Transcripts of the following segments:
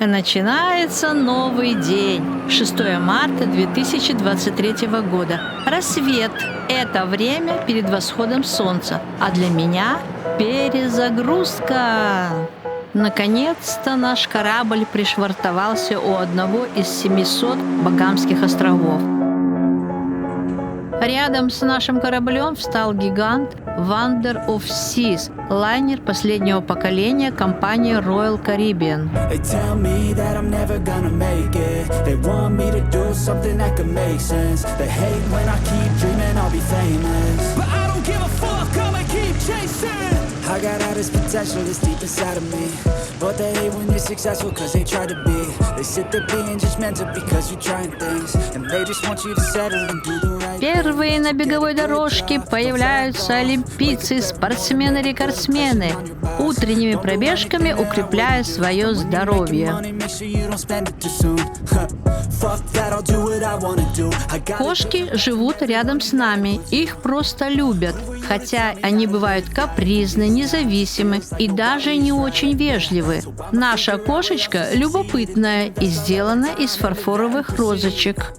И начинается новый день. 6 марта 2023 года. Рассвет – это время перед восходом солнца. А для меня – перезагрузка. Наконец-то наш корабль пришвартовался у одного из 700 Багамских островов. Рядом с нашим кораблем встал гигант Wonder of Seas, лайнер последнего поколения компании Royal Caribbean. I got all this potential that's deep inside of me, but they hate when you're successful cause they try to be. They sit there being judgmental because you're trying things, and they just want you to settle and do the right. Первые на беговой дорожке появляются олимпийцы, спортсмены-рекордсмены, утренними пробежками укрепляя свое здоровье. Кошки живут рядом с нами, их просто любят, хотя они бывают капризны, независимы и даже не очень вежливы. Наша кошечка любопытная и сделана из фарфоровых розочек.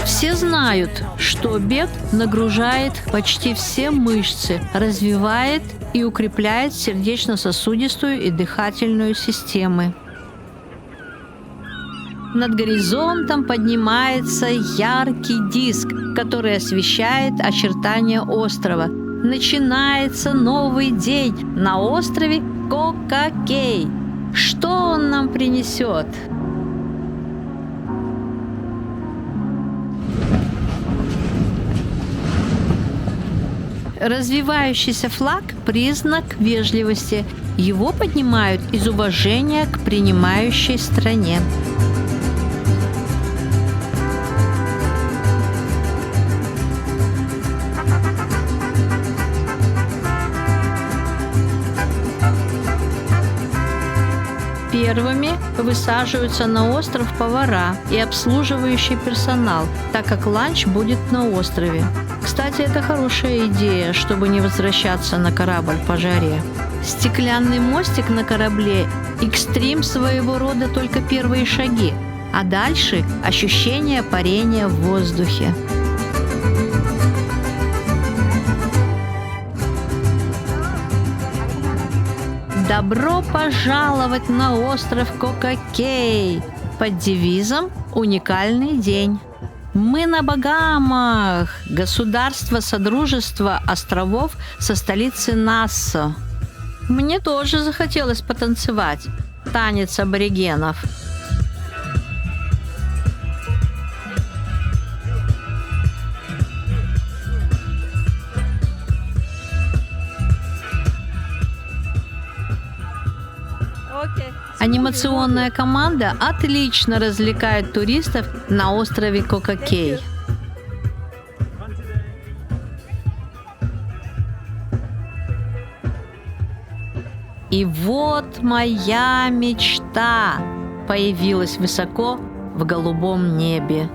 Все знают, что бег нагружает почти все мышцы, развивает и укрепляет сердечно-сосудистую и дыхательную системы. Над горизонтом поднимается яркий диск, который освещает очертания острова. Начинается новый день на острове Кока-Кей. Что он нам принесет? Развивающийся флаг – признак вежливости. Его поднимают из уважения к принимающей стране. Первыми высаживаются на остров повара и обслуживающий персонал, так как ланч будет на острове. Кстати, это хорошая идея, чтобы не возвращаться на корабль по жаре. Стеклянный мостик на корабле – экстрим своего рода, только первые шаги, а дальше – ощущение парения в воздухе. Добро пожаловать на остров Кока-Кей под девизом «Уникальный день». Мы на Багамах, государство Содружества островов со столицы Нассау. Мне тоже захотелось потанцевать. Танец аборигенов. Анимационная команда отлично развлекает туристов на острове Кока-Кей. И вот моя мечта появилась высоко в голубом небе.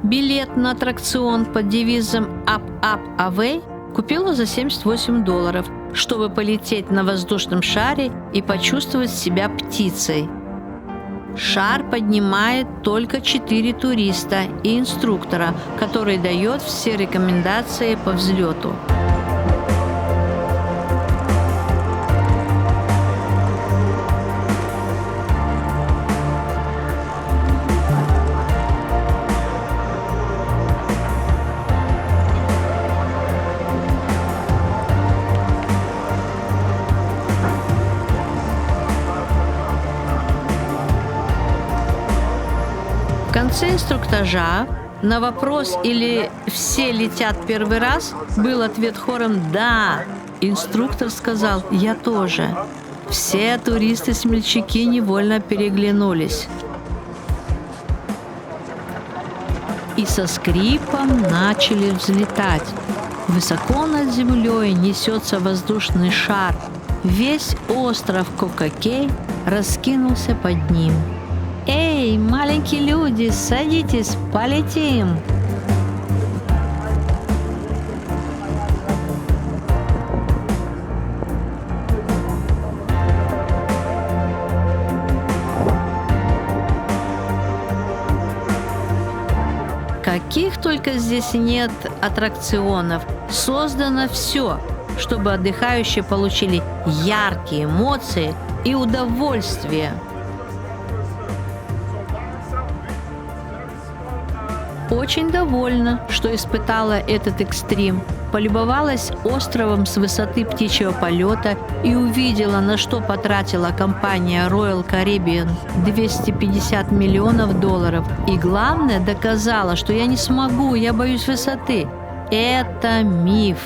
Билет на аттракцион под девизом «Up, Up, Away» купила за $78, чтобы полететь на воздушном шаре и почувствовать себя птицей. Шар поднимает только 4 туриста и инструктора, который дает все рекомендации по взлету. В конце инструктажа на вопрос «Или все летят первый раз?» был ответ хором «Да». Инструктор сказал «Я тоже». Все туристы-смельчаки невольно переглянулись. И со скрипом начали взлетать. Высоко над землей несется воздушный шар. Весь остров Кока-Кей раскинулся под ним. Эй, маленькие люди, садитесь, полетим! Каких только здесь нет аттракционов. Создано все, чтобы отдыхающие получили яркие эмоции и удовольствие. Очень довольна, что испытала этот экстрим. Полюбовалась островом с высоты птичьего полета и увидела, на что потратила компания Royal Caribbean $250 миллионов. И главное, доказала, что я не смогу, я боюсь высоты. Это миф.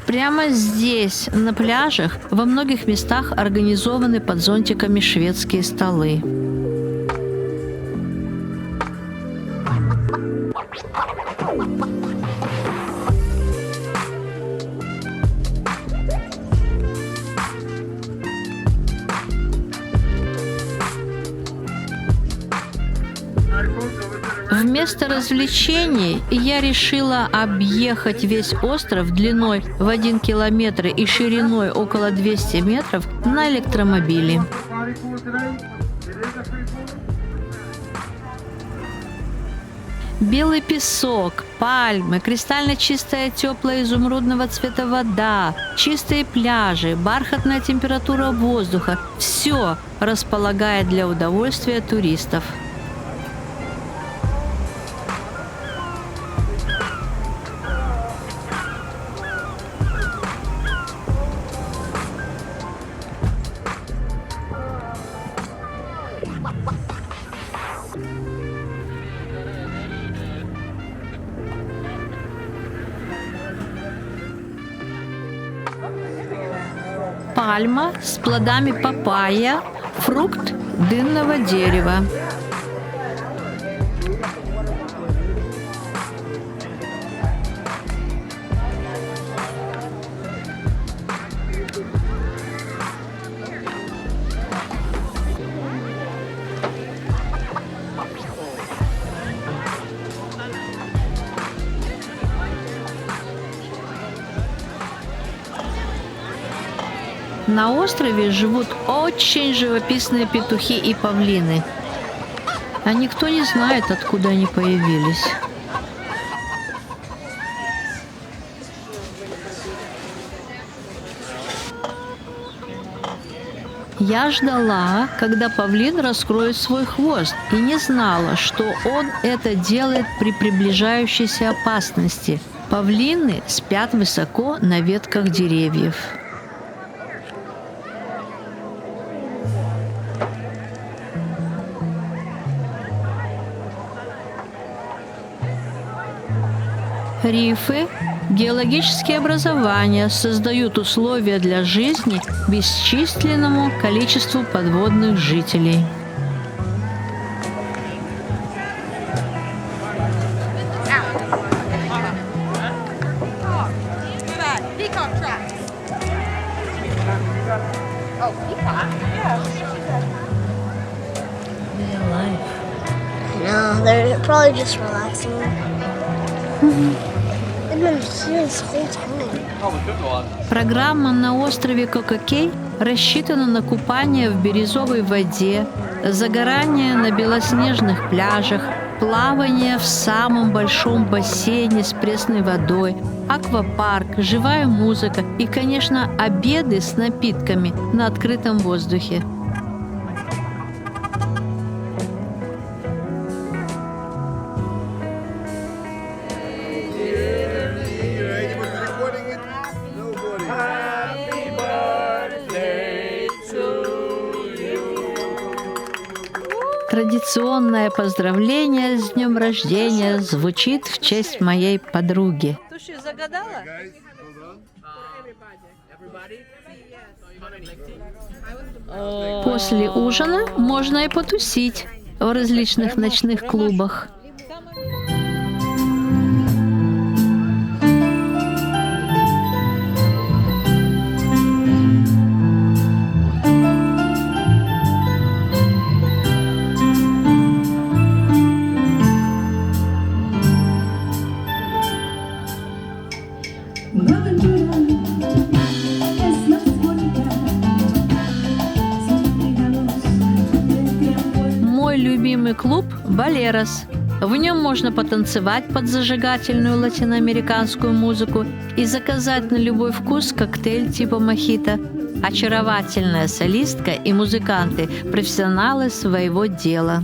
Прямо здесь, на пляжах, во многих местах организованы под зонтиками шведские столы. Вместо развлечений я решила объехать весь остров длиной в 1 километр и шириной около 200 метров на электромобиле. Белый песок, пальмы, кристально чистая теплая изумрудного цвета вода, чистые пляжи, бархатная температура воздуха – все располагает для удовольствия туристов. Пальма с плодами папайя, фрукт дынного дерева. На острове живут очень живописные петухи и павлины. А никто не знает, откуда они появились. Я ждала, когда павлин раскроет свой хвост, и не знала, что он это делает при приближающейся опасности. Павлины спят высоко на ветках деревьев. Рифы, геологические образования создают условия для жизни бесчисленному количеству подводных жителей. No, they're probably just relaxing. They've been here this whole time. Программа на острове Кока-Кей рассчитана на купание в бирюзовой воде, загорание на белоснежных пляжах, плавание в самом большом бассейне с пресной водой, аквапарк, живая музыка и, конечно, обеды с напитками на открытом воздухе. Традиционное поздравление с днем рождения звучит в честь моей подруги. Ты что, загадала? После ужина можно и потусить в различных ночных клубах. Una aventura es más bonita si miramos el tiempo. Мой любимый клуб «Болерос». В нем можно потанцевать под зажигательную латиноамериканскую музыку и заказать на любой вкус коктейль типа мохито. Очаровательная солистка и музыканты – профессионалы своего дела.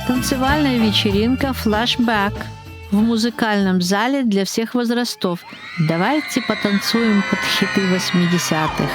Танцевальная вечеринка «Флэшбэк» в музыкальном зале для всех возрастов. Давайте потанцуем под хиты 80-х.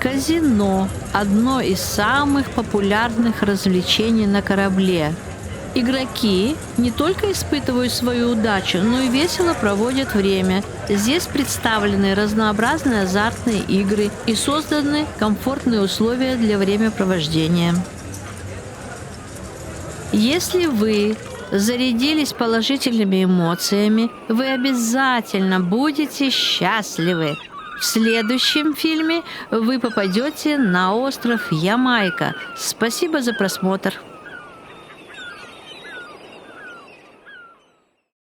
Казино – одно из самых популярных развлечений на корабле. Игроки не только испытывают свою удачу, но и весело проводят время. Здесь представлены разнообразные азартные игры и созданы комфортные условия для времяпровождения. Если вы зарядились положительными эмоциями, вы обязательно будете счастливы. В следующем фильме вы попадете на остров Ямайка. Спасибо за просмотр.